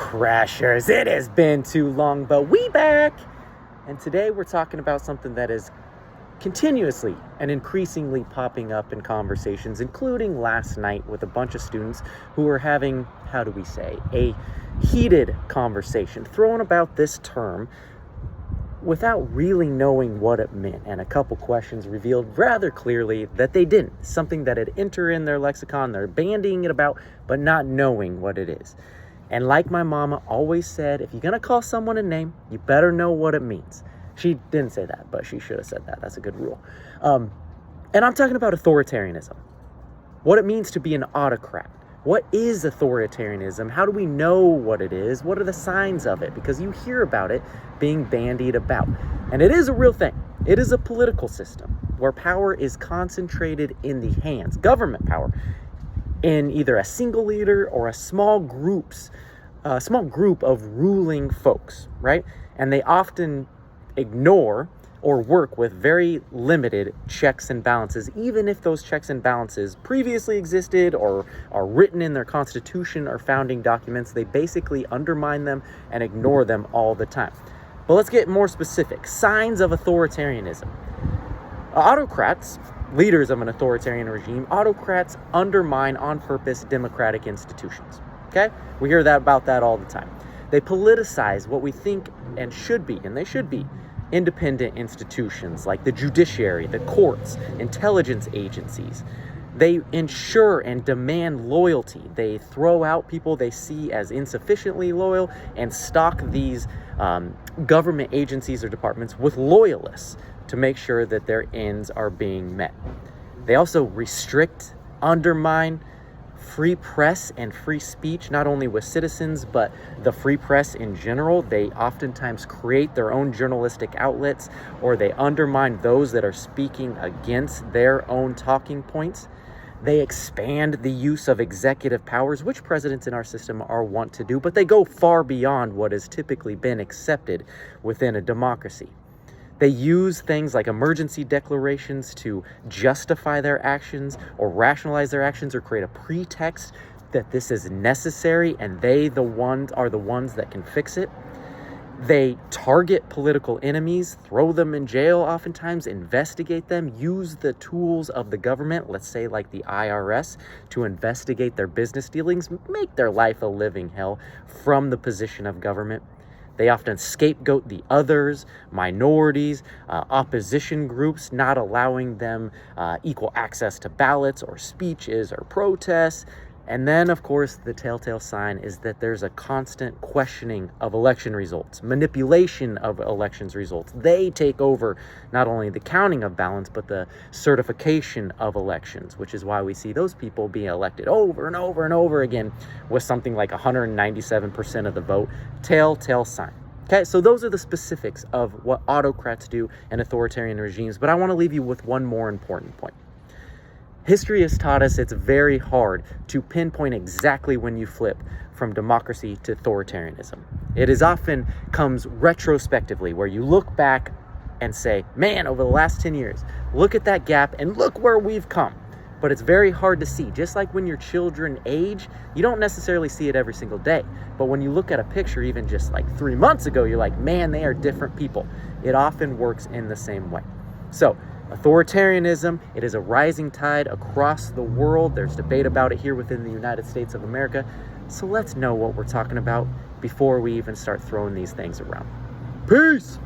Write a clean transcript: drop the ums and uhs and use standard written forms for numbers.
Crashers, it has been too long, but we back. And today we're talking about something that is continuously and increasingly popping up in conversations, including last night with a bunch of students who were having, a heated conversation, throwing about this term without really knowing what it meant. And a couple questions revealed rather clearly that they didn't. Something that had entered in their lexicon, they're bandying it about, but not knowing what it is. And like my mama always said, if you're going to call someone a name, you better know what it means. She didn't say that, but she should have said that. That's a good rule. And I'm talking about authoritarianism. What it means to be an autocrat. What is authoritarianism? How do we know what it is? What are the signs of it? Because you hear about it being bandied about. And it is a real thing. It is a political system where power is concentrated in the hands, government power, in either a single leader or a small group of ruling folks, right? And they often ignore or work with very limited checks and balances, even if those checks and balances previously existed or are written in their constitution or founding documents. They basically undermine them and ignore them all the time. But let's get more specific. Signs of authoritarianism. Autocrats, leaders of an authoritarian regime, autocrats undermine on purpose democratic institutions. Okay? We hear about that all the time. They politicize what we think and they should be, independent institutions like the judiciary, the courts, intelligence agencies. They ensure and demand loyalty. They throw out people they see as insufficiently loyal and stock these government agencies or departments with loyalists to make sure that their ends are being met. They also restrict, undermine free press and free speech, not only with citizens, but the free press in general. They oftentimes create their own journalistic outlets, or they undermine those that are speaking against their own talking points. They expand the use of executive powers, which presidents in our system are wont to do, but they go far beyond what has typically been accepted within a democracy. They use things like emergency declarations to justify their actions or rationalize their actions or create a pretext that this is necessary and are the ones that can fix it. They target political enemies, throw them in jail oftentimes, investigate them, use the tools of the government, let's say like the IRS, to investigate their business dealings, make their life a living hell from the position of government. They often scapegoat the others, minorities, opposition groups, not allowing them equal access to ballots or speeches or protests. And then, of course, the telltale sign is that there's a constant questioning of election results, manipulation of elections results. They take over not only the counting of ballots, but the certification of elections, which is why we see those people being elected over and over and over again with something like 197% of the vote. Telltale sign. Okay, so those are the specifics of what autocrats do and authoritarian regimes, but I want to leave you with one more important point. History has taught us it's very hard to pinpoint exactly when you flip from democracy to authoritarianism. It is often comes retrospectively, where you look back and say, man, over the last 10 years, look at that gap and look where we've come. But it's very hard to see. Just like when your children age, you don't necessarily see it every single day. But when you look at a picture, even just like 3 months ago, you're like, man, they are different people. It often works in the same way. So, authoritarianism, it is a rising tide across the world. There's debate about it here within the United States of America. So let's know what we're talking about before we even start throwing these things around. Peace!